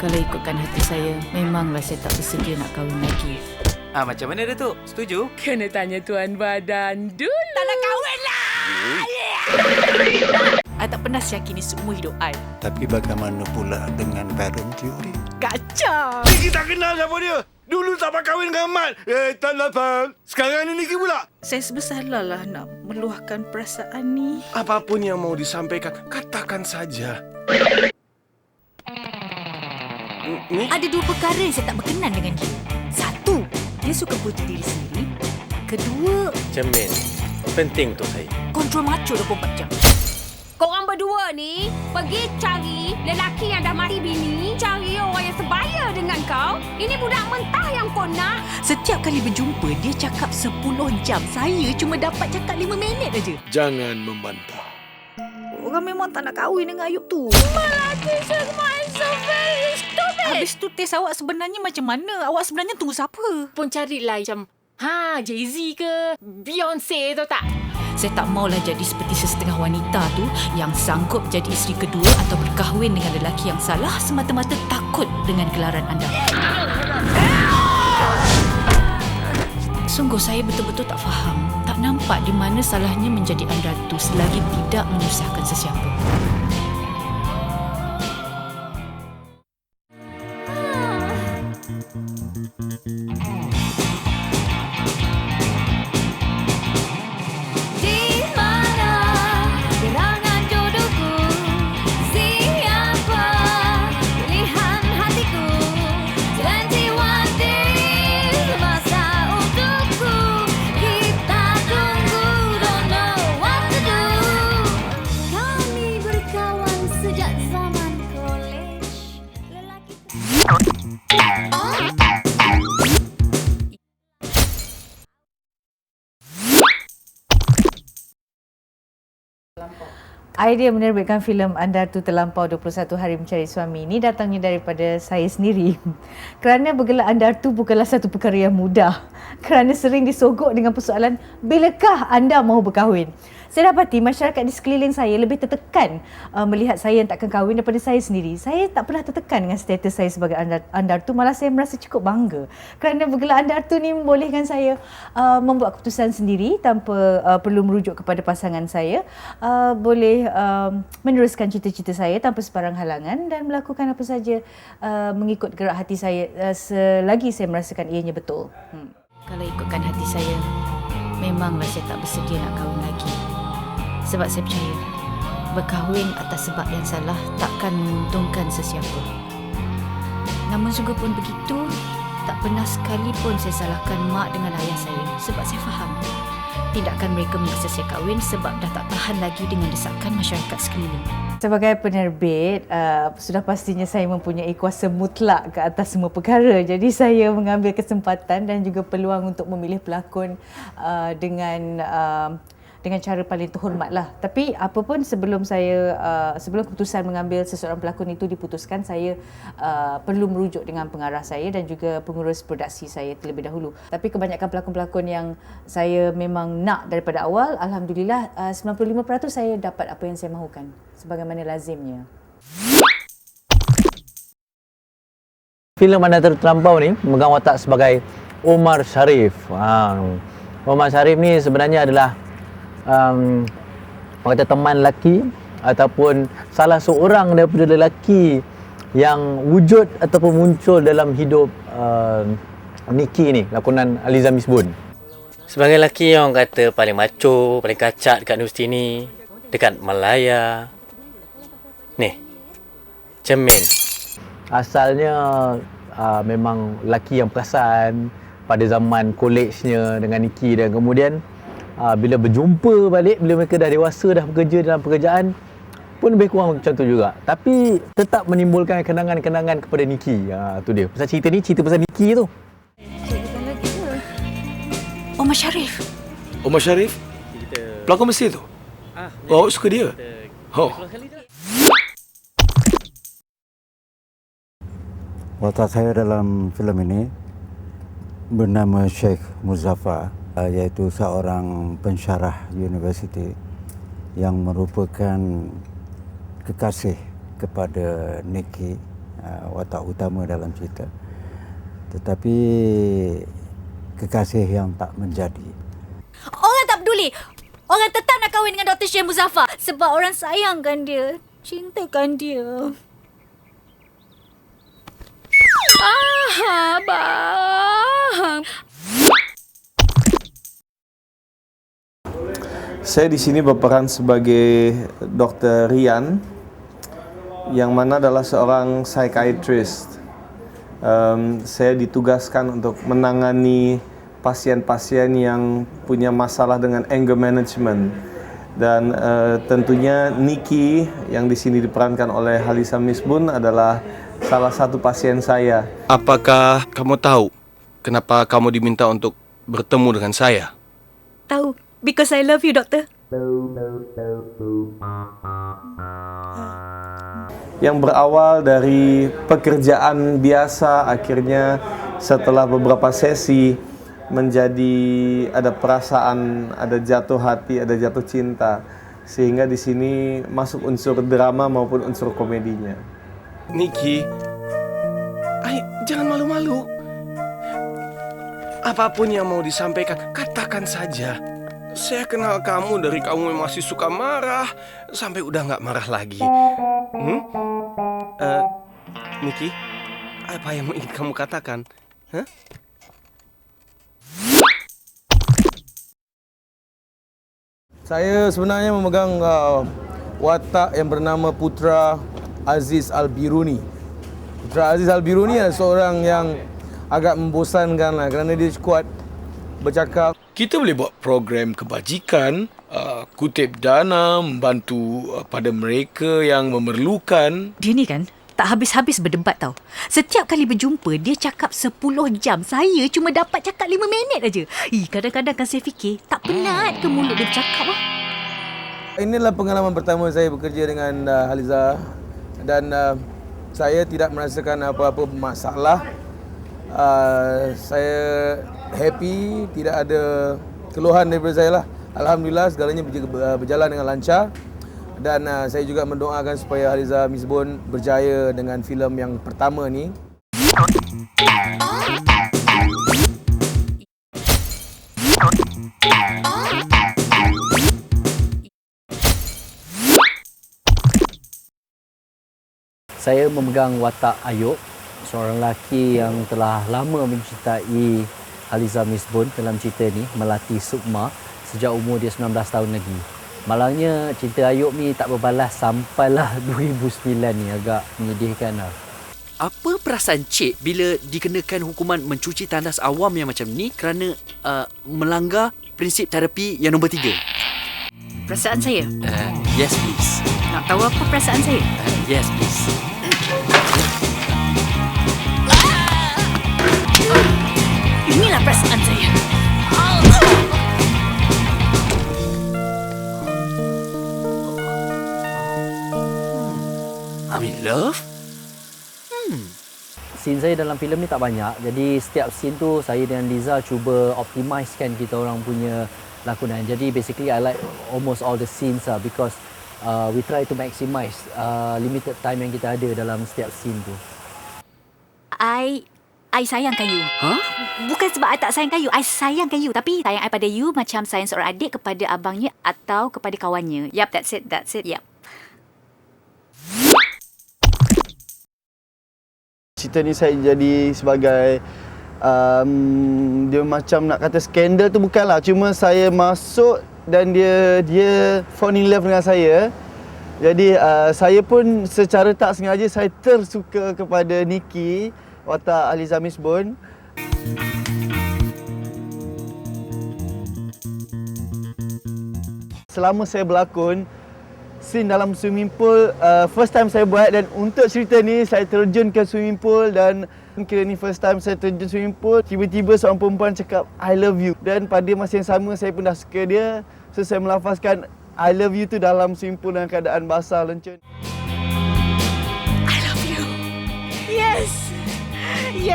Kalau ikutkan hati saya, memanglah saya tak bersedia nak kahwin lagi. Macam mana Datuk? Setuju? Kena tanya Tuan Badan dulu. Tak nak kahwin lah! I tak pernah yakini semua hidup I. Tapi bagaimana pula dengan pattern teori? Kacau! Kita kenal siapa dia? Dulu tak pak kahwin dengan Mat. Tak dapat. Sekarang ni Niki pula. Saya bersalah lah nak meluahkan perasaan ni. Apapun yang mau disampaikan, katakan saja. Ni? Ada dua perkara yang saya tak berkenan dengan dia. Satu, dia suka puji diri sendiri. Kedua, Cermin. Penting untuk saya. kontrol macho 24 jam. Korang berdua ni pergi cari lelaki yang dah mati bini, cari orang yang sebaya dengan kau. Ini budak mentah yang kau nak. Setiap kali berjumpa, dia cakap 10 jam. Saya cuma dapat cakap 5 minit aja. Jangan membantah. Orang memang tak nak kahwin dengan Ayub tu. Lelaki semua is so very stupid. Habis tu tes awak sebenarnya macam mana? Awak sebenarnya tunggu siapa? Pun carilah macam Jay-Z ke Beyonce tu tak? Saya tak maulah jadi seperti sesetengah wanita tu yang sanggup jadi isteri kedua atau berkahwin dengan lelaki yang salah semata-mata takut dengan gelaran anda. Sungguh saya betul-betul tak faham. Tak nampak di mana salahnya menjadi anda tu selagi tidak menyusahkan sesiapa. Di mana gerangan jodohku? Siapa pilihan hatiku? Wanti-wanti semasa untukku. Kita tunggu, don't know what to do. Kami berkawan sejak zaman college. Lelaki Idea menerbitkan filem Anda Tu Terlampau 21 Hari Mencari Suami ini datangnya daripada saya sendiri. Kerana bergelar Anda Tu bukanlah satu perkara yang mudah. Kerana sering disogok dengan persoalan, bilakah anda mahu berkahwin? Saya dapati masyarakat di sekeliling saya lebih tertekan melihat saya yang takkan kahwin daripada saya sendiri. Saya tak pernah tertekan dengan status saya sebagai Anda Tu, malah saya merasa cukup bangga. Kerana bergelar Anda Tu ni membolehkan saya membuat keputusan sendiri tanpa perlu merujuk kepada pasangan saya. Boleh meneruskan cita-cita saya tanpa sebarang halangan dan melakukan apa saja mengikut gerak hati saya selagi saya merasakan ianya betul. Kalau ikutkan hati saya, memanglah saya tak bersedia nak kahwin lagi. Sebab saya percaya, berkahwin atas sebab yang salah takkan menguntungkan sesiapa. Namun sungguh pun begitu, tak pernah sekalipun saya salahkan mak dengan ayah saya sebab saya faham. Tindakan mereka memaksa saya kahwin sebab dah tak tahan lagi dengan desakan masyarakat sekeliling. Sebagai penerbit, sudah pastinya saya mempunyai kuasa mutlak ke atas semua perkara. Jadi saya mengambil kesempatan dan juga peluang untuk memilih pelakon dengan cara paling terhormat lah. Tapi apapun sebelum keputusan mengambil seseorang pelakon itu diputuskan, saya perlu merujuk dengan pengarah saya dan juga pengurus produksi saya terlebih dahulu. Tapi kebanyakan pelakon-pelakon yang saya memang nak daripada awal, alhamdulillah 95% saya dapat apa yang saya mahukan sebagaimana lazimnya. Filem Anda Terlampau ni memegang watak sebagai Omar Sharif. Omar Sharif ni sebenarnya adalah orang kata teman lelaki ataupun salah seorang daripada lelaki yang wujud ataupun muncul dalam hidup Niki ni, lakonan Aliza Misbun. Sebagai lelaki yang orang kata paling macho, paling kacak dekat universiti ni, dekat Malaya. Ni, Cermin. Asalnya memang lelaki yang perasan pada zaman kolejnya dengan Niki, dan kemudian bila berjumpa balik, bila mereka dah dewasa, dah bekerja dalam pekerjaan pun lebih kurang macam tu juga. Tapi tetap menimbulkan kenangan-kenangan kepada Niki. Tu dia. Pasal cerita ni, cerita pasal Niki tu. Omar Sharif. Omar Sharif? Pelakon Mesir tu? Oh, suka dia? Oh. Watak saya dalam filem ini bernama Sheikh Muzaffar, iaitu seorang pensyarah universiti yang merupakan kekasih kepada Niki watak utama dalam cerita. Tetapi kekasih yang tak menjadi. Orang tak peduli. Orang tetap nak kahwin dengan Dr. Syed Muzaffar sebab orang sayangkan dia, cintakan dia. Abang. Saya di sini berperan sebagai Dr. Rian, yang mana adalah seorang psychiatrist. Saya ditugaskan untuk menangani pasien-pasien yang punya masalah dengan anger management. Dan tentunya Niki yang di sini diperankan oleh Halisa Misbun adalah salah satu pasien saya. Apakah kamu tahu kenapa kamu diminta untuk bertemu dengan saya? Tahu, because I love you, doktor. Yang berawal dari pekerjaan biasa, akhirnya setelah beberapa sesi menjadi ada perasaan, ada jatuh hati, ada jatuh cinta, sehingga di sini masuk unsur drama maupun unsur komedinya. Niki, jangan malu-malu. Apapun yang mau disampaikan, katakan saja. Saya kenal kamu dari kamu yang masih suka marah sampai udah nggak marah lagi. Niki, apa yang ingin kamu katakan? Hah? Saya sebenarnya memegang watak yang bernama Putra Aziz Al-Biruni. Putra Aziz Al-Biruni adalah seorang yang agak membosankan lah, kerana dia kuat bercakap. Kita boleh buat program kebajikan, kutip dana, membantu pada mereka yang memerlukan. Dia ni kan tak habis-habis berdebat tau. Setiap kali berjumpa, dia cakap 10 jam. Saya cuma dapat cakap 5 minit aja. Kadang-kadang kan saya fikir, tak penat ke mulut dia bercakap lah. Inilah pengalaman pertama saya bekerja dengan Haliza. Dan saya tidak merasakan apa-apa masalah. Saya happy, tidak ada keluhan daripada saya lah. Alhamdulillah segalanya berjalan dengan lancar. Dan saya juga mendoakan supaya Haliza Misbun berjaya dengan filem yang pertama ni. Saya memegang watak Ayub, seorang lelaki yang telah lama mencintai Haliza Misbun dalam cerita ni, Melati Sukma, sejak umur dia 19 tahun lagi. Malangnya cinta Ayub ni tak berbalas sampailah 2009 ni, agak menyedihkan lah. Apa perasaan Cik bila dikenakan hukuman mencuci tandas awam yang macam ni kerana melanggar prinsip terapi yang nombor 3? Perasaan saya? Yes, please. Nak tahu apa perasaan saya? Yes, please. Inilah perasaan saya. I'm in love? Scene saya dalam filem ni tak banyak. Jadi setiap scene tu saya dan Liza cuba optimizekan kita orang punya lakonan. Jadi basically I like almost all the scenes lah, because we try to maximize limited time yang kita ada dalam setiap scene tu. I sayangkan you. Huh? Bukan sebab I tak sayangkan you. I sayangkan you. Tapi sayang I pada you macam sayang seorang adik kepada abangnya atau kepada kawannya. Yup, that's it. Yup. Cerita ni saya jadi sebagai dia macam nak kata skandal tu bukanlah, cuma saya masuk dan dia fall in love dengan saya. Jadi saya pun secara tak sengaja saya tersuka kepada Niki, watak Haliza Misbun. Selama saya berlakon, scene dalam swimming pool, first time saya buat, dan untuk cerita ni saya terjun ke swimming pool, dan kira ni first time saya terjun swimming pool, tiba-tiba seorang perempuan cakap I love you, dan pada masa yang sama saya pun dah suka dia, so saya melafazkan I love you tu dalam swimming pool dalam keadaan basah lencun. I love you. Yes,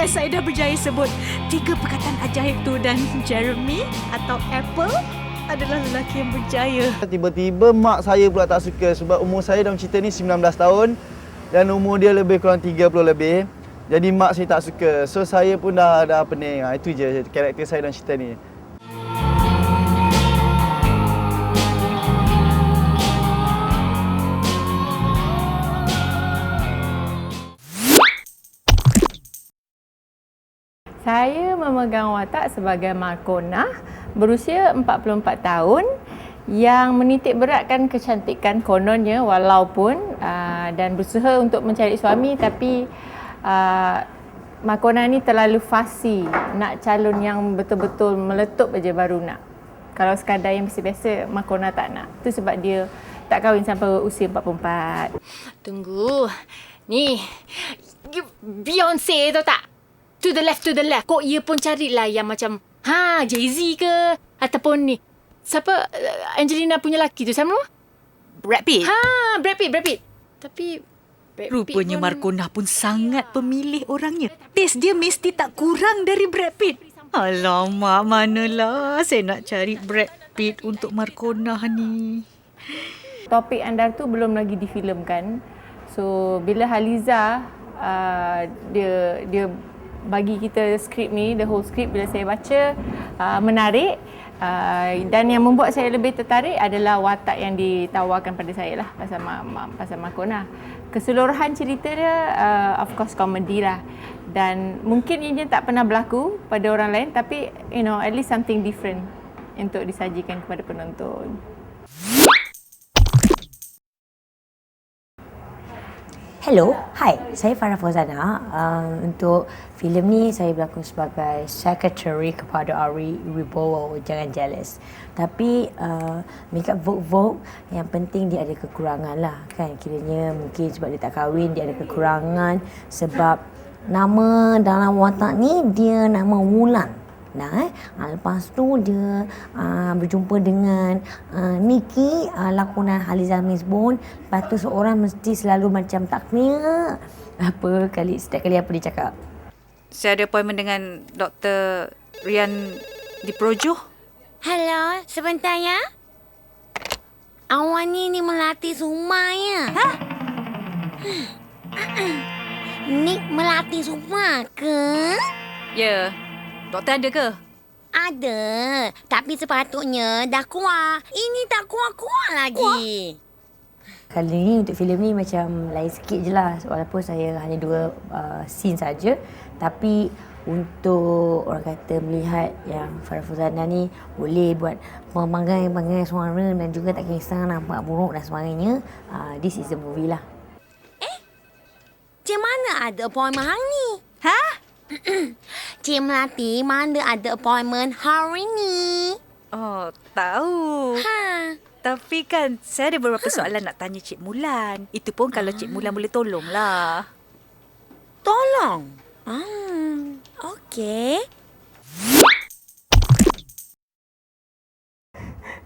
saya dah berjaya sebut 3 perkataan ajaib tu, dan Jeremy atau Apple adalah lelaki yang berjaya. Tiba-tiba mak saya pula tak suka sebab umur saya dalam cerita ni 19 tahun dan umur dia lebih kurang 30 lebih. Jadi mak saya tak suka. So saya pun dah pening. Itu je karakter saya dalam cerita ni. Saya memegang watak sebagai Markona berusia 44 tahun yang menitik beratkan kecantikan kononnya walaupun dan berusaha untuk mencari suami, tapi Markona ni terlalu fussy nak calon yang betul-betul meletup aja baru nak. Kalau sekadar yang biasa-biasa Markona tak nak. Itu sebab dia tak kahwin sampai usia 44. Tunggu. Ni Beyonce tu tak? To the left. Kok ia pun carilah yang macam Jay-Z ke ataupun ni. Siapa Angelina punya lelaki tu sama? Brad Pitt. Brad Pitt. Tapi Brad Rupanya Pitt Markona pun sangat pemilih orangnya. Taste dia mesti tak kurang dari Brad Pitt. Alamak, manalah saya nak cari Brad Pitt untuk Markona ni. Topik Andar tu belum lagi difilmkan. So bila Haliza dia bagi kita skrip ni, the whole skrip, bila saya baca menarik, dan yang membuat saya lebih tertarik adalah watak yang ditawarkan pada saya lah pasal Markona. Keseluruhan cerita dia of course komedi lah, dan mungkin ini tak pernah berlaku pada orang lain, tapi at least something different untuk disajikan kepada penonton. Hello, hai, saya Farah Fauzana. Untuk filem ni saya berlakon sebagai secretary kepada Ari Wibowo, jangan jealous. Tapi make up Vogue, yang penting dia ada kekurangan lah kan. Kiranya mungkin sebab dia tak kahwin, dia ada kekurangan sebab nama dalam watak ni dia nama Wulan. Lepas tu dia berjumpa dengan Nikki, lakonan Haliza Misbon. Lepas tu seorang mesti selalu macam tak kena setiap kali apa dia cakap. Saya ada appointment dengan Dr. Rian di Projo. Hello, sebentar ya. Awak ni melatih semua ya? Nik melatih semua ke? Ya. Doktor ada ke? Ada. Tapi sepatutnya dah kuat. Ini tak kuat-kuat lagi. Kali ni untuk filem ni macam lain sikit je lah. Walaupun saya hanya 2 scene saja. Tapi untuk orang kata melihat yang Farah Fauzana ni boleh buat memanggai suara dan juga tak kisah nampak buruk dan sebagainya. This is the movie lah. Cik mana ada appointment hari ni? Cik Melati mana ada appointment hari ni? Oh, tahu. Tapi kan saya ada beberapa soalan nak tanya Cik Mulan. Itu pun kalau Cik Mulan boleh tolonglah. Tolong? Okey.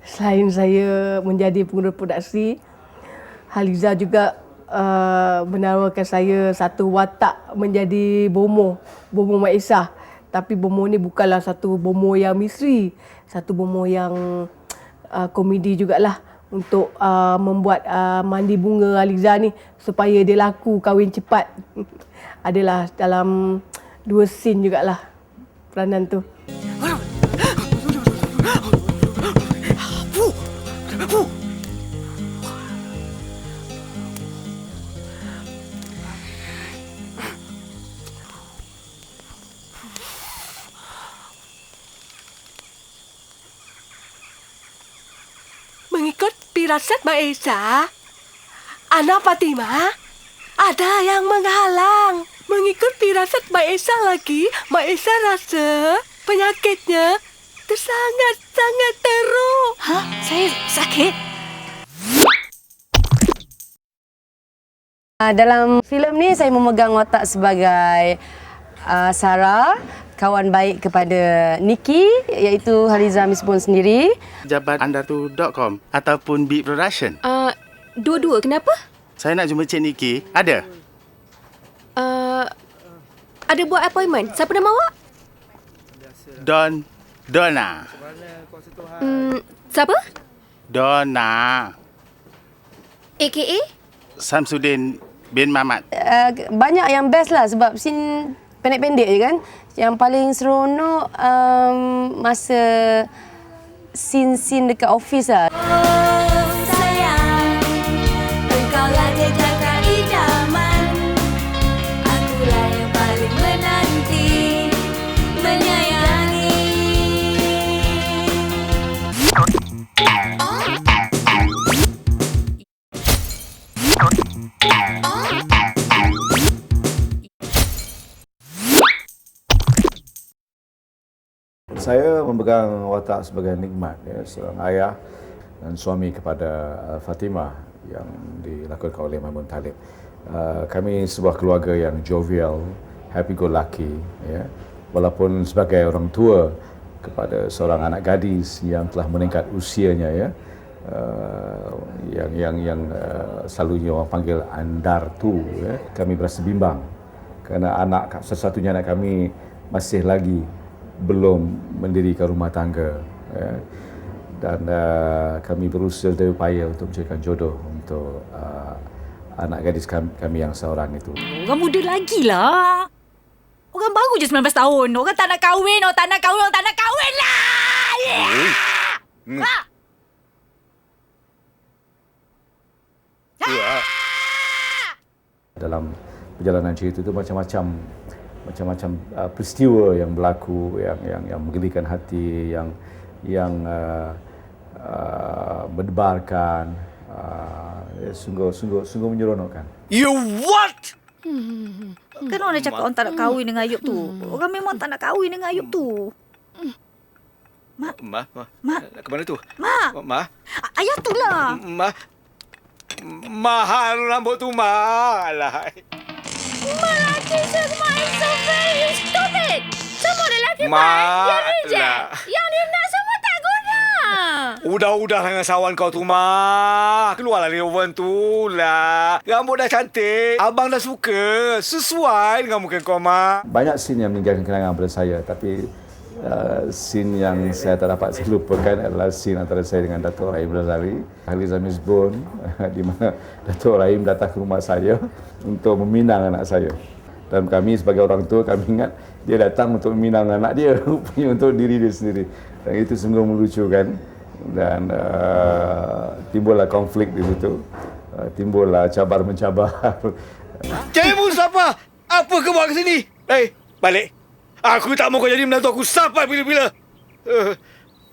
Selain saya menjadi pengurus produksi, Haliza juga menawarkan saya satu watak menjadi Bomo Mak Isah. Tapi Bomo ni bukanlah satu Bomo yang misteri, satu Bomo yang komedi jugalah, untuk membuat mandi bunga Haliza ni supaya dia laku kahwin cepat. Adalah dalam 2 scene jugalah peranan tu. Mengikut firasat Mak Esa, Ana Fatimah, ada yang menghalang. Mengikut firasat Mak Esa lagi, Mak Esa rasa penyakitnya sangat teruk. Saya sakit? Dalam filem ni saya memegang watak sebagai Sarah, kawan baik kepada Nikki, iaitu Haliza Misbon sendiri. Jabatandartu.com ataupun Beat Production. Dua-dua, kenapa? Saya nak jumpa Cik Nikki. Ada? Ada buat appointment. Siapa nama awak? Donna. Siapa? Donna. AKA? Samsudin bin Mamat. Banyak yang best lah sebab scene pendek-pendek je kan. Yang paling seronok masa scene-scene dekat office lah. Saya memegang watak sebagai nikmat, ya, seorang ayah dan suami kepada Fatimah yang dilakukan oleh Maimun Talib. Kami sebuah keluarga yang jovial, happy-go-lucky, ya. Walaupun sebagai orang tua kepada seorang anak gadis yang telah meningkat usianya, ya, yang selalunya orang panggil Andartu, ya. Kami berasa bimbang kerana satu-satunya anak kami masih lagi belum mendirikan rumah tangga, ya. Dan kami berusaha dari upaya untuk mencarikan jodoh untuk anak gadis kami yang seorang itu. Orang muda lagi lah. Orang baru je 19 tahun. Orang tak nak kahwin, orang tak nak kahwin lah. Yeah. Dalam perjalanan cerita itu macam-macam peristiwa yang berlaku yang menggelikan hati, yang mendebarkan, sungguh menyeronokkan. You what? Kan orang dah cakap orang tak nak kahwin dengan Ayub tu. Orang memang tak nak kahwin dengan Ayub tu. Mak. Mak. Ke mana tu? Mak. Mak. Ayah tu lah. Mak. Mahal rambut tu, Mak. Alah. Melati semua is so very stupid. Semua lelaki baik yang reject. Yang dia nak semua tak guna. Udah dengan sawan kau tu, Mak. Keluarlah dari oven tu lah. Rambut dah cantik. Abang dah suka. Sesuai dengan muka kau, Mak. Banyak scene yang meninggalkan kenangan pada saya, tapi scene yang saya tak dapat saya lupakan adalah scene antara saya dengan Datuk Rahim Razali, Haliza Misbun, di mana Datuk Rahim datang ke rumah saya untuk meminang anak saya. Dan kami sebagai orang tua, kami ingat dia datang untuk meminang anak dia, rupanya untuk diri dia sendiri. Dan itu sungguh melucukan. Dan timbullah konflik di situ, timbullah cabar-mencabar. Cemu siapa? Apa kau bawa ke sini? Balik. Aku tak mau kau jadi menantu aku sampai bila-bila.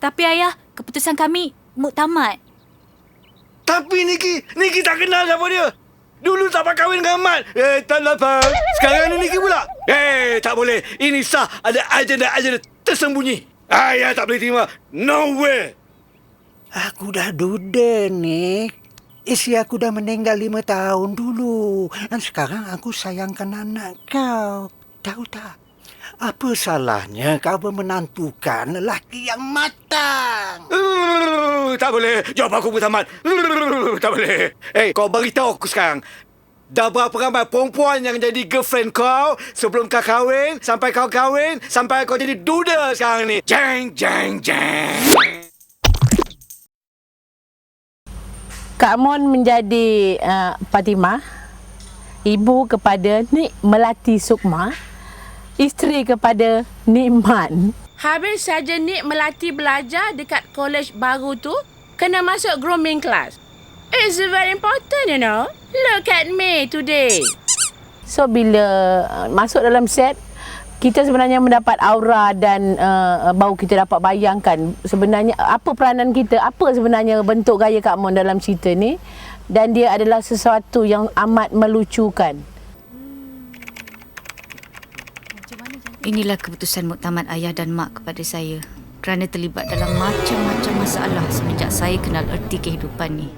Tapi ayah, keputusan kami muktamad. Tapi Niki tak kenal siapa dia. Dulu tak dapat kahwin dengan Mat. Tak dapat. Sekarang ni Niki pula. Tak boleh. Ini sah ada agenda tersembunyi. Ayah tak boleh terima. No way. Aku dah duda, Nik. Isteri aku dah meninggal 5 tahun dulu. Dan sekarang aku sayangkan anak kau. Tahu tak? Apa salahnya kau menantukan lelaki yang matang? Tak boleh. Jawab aku bertamat. Tak boleh. Kau beritahu aku sekarang. Dah berapa ramai perempuan yang jadi girlfriend kau sebelum kau kahwin, sampai kau kahwin, sampai kau jadi duda sekarang ni. Jeng. Kak Mon menjadi Fatimah, ibu kepada Nik Melati Sukma, isteri kepada Nik Man. Habis saja Nik Melati belajar dekat kolej baru tu, kena masuk grooming class. It's very important, you know. Look at me today. So, bila masuk dalam set, kita sebenarnya mendapat aura dan baru kita dapat bayangkan sebenarnya apa peranan kita, apa sebenarnya bentuk gaya Kak Mon dalam cerita ni. Dan dia adalah sesuatu yang amat melucukan. Inilah keputusan muktamad ayah dan mak kepada saya kerana terlibat dalam macam-macam masalah semenjak saya kenal erti kehidupan ni.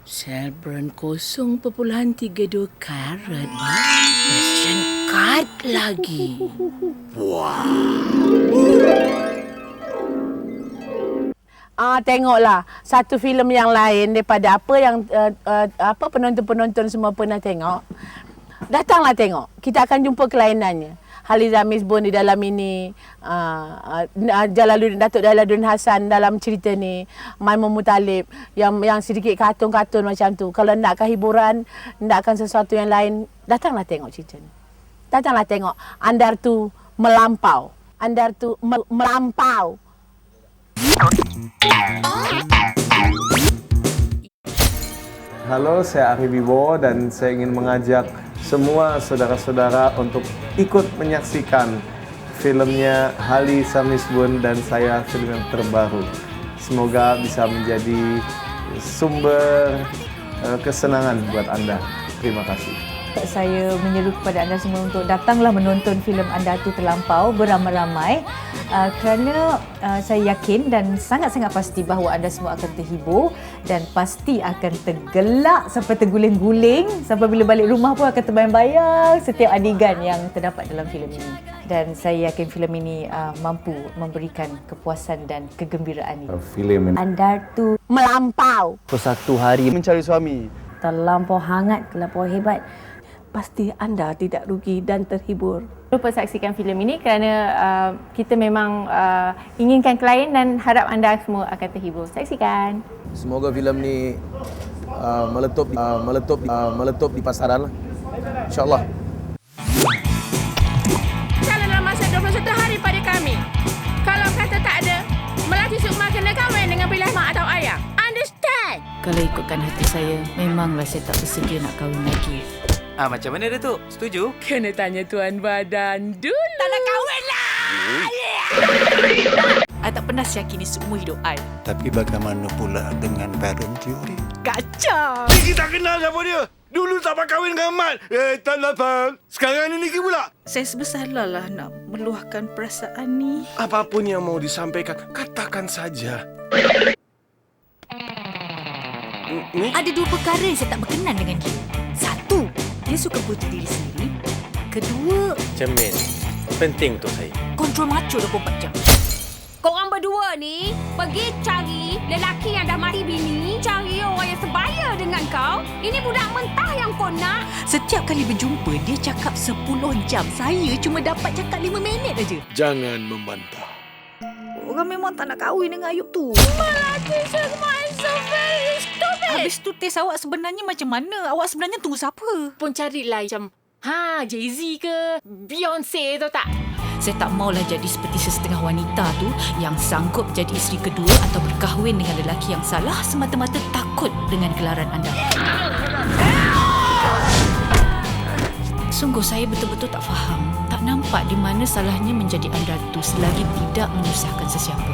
Sel brand 0.32 karat. Ration card lagi. Wah. Tengoklah satu filem yang lain daripada apa yang penonton-penonton semua pernah tengok. Datanglah tengok. Kita akan jumpa kelainannya. Haliza Misbun di dalam ini, Datuk Jalaluddin Hassan dalam cerita ni, Maimun Muttalib yang sedikit kartun-kartun macam tu. Kalau nakkan hiburan, nakkan sesuatu yang lain, datanglah tengok cerita ni. Datanglah tengok. Andar tu melampau. Andar tu melampau. Halo, saya Ari Wibowo dan saya ingin mengajak semua saudara-saudara untuk ikut menyaksikan filmnya Haliza Misbun dan saya, film yang terbaru. Semoga bisa menjadi sumber kesenangan buat Anda. Terima kasih. Saya menyeru kepada anda semua untuk datanglah menonton filem Andar Tu Terlampau beramai-ramai kerana saya yakin dan sangat-sangat pasti bahawa anda semua akan terhibur dan pasti akan tergelak sampai terguling-guling, sampai bila balik rumah pun akan terbayang-bayang setiap adegan yang terdapat dalam filem ini. Dan saya yakin filem ini mampu memberikan kepuasan dan kegembiraan ini. Filem Andar Tu melampau. Satu hari mencari suami. Terlampau hangat, terlampau hebat. Pasti anda tidak rugi dan terhibur. Lupa saksikan filem ini kerana kita memang inginkan klien dan harap anda semua akan terhibur. Saksikan. Semoga filem ni meletup di pasaran lah. InsyaAllah. Kalau dalam masa 21 hari pada kami, kalau kata tak ada, Melati Sukma kena kahwin dengan pilihan mak atau ayah. Understand? Kalau ikutkan hati saya, memanglah saya tak bersedia nak kahwin lagi. Macam mana Datuk? Setuju? Kena tanya Tuan Badan dulu. Tak nak kahwin lah! I tak pernah syakini semua hidup I. Tapi bagaimana pula dengan parent theory? Kacau! Niki tak kenal siapa dia. Dulu tak nak kahwin dengan Mat. Tak lapang. Sekarang ni Niki pula. Saya bersalahlah nak meluahkan perasaan ni. Apapun yang mau disampaikan, katakan saja. Ada dua perkara yang saya tak berkenan dengan dia. Satu, dia suka puji diri sendiri. Kedua, Cermin. Penting untuk saya. kontrol macho 24 jam. Korang berdua ni pergi cari lelaki yang dah mati bini, cari orang yang sebaya dengan kau. Ini budak mentah yang kau nak. Setiap kali berjumpa, dia cakap 10 jam. Saya cuma dapat cakap 5 minit aja. Jangan membantah. Orang memang tak nak kahwin dengan Ayub tu. Melati Sukma is so very stupid. Habis tu tes awak sebenarnya macam mana? Awak sebenarnya tunggu siapa? Pun carilah macam Jay-Z ke Beyonce tu tak? Saya tak maulah jadi seperti sesetengah wanita tu yang sanggup jadi isteri kedua atau berkahwin dengan lelaki yang salah semata-mata takut dengan gelaran anda. Sungguh saya betul-betul tak faham. Tak nampak di mana salahnya menjadi Andar tu selagi tidak menyusahkan sesiapa.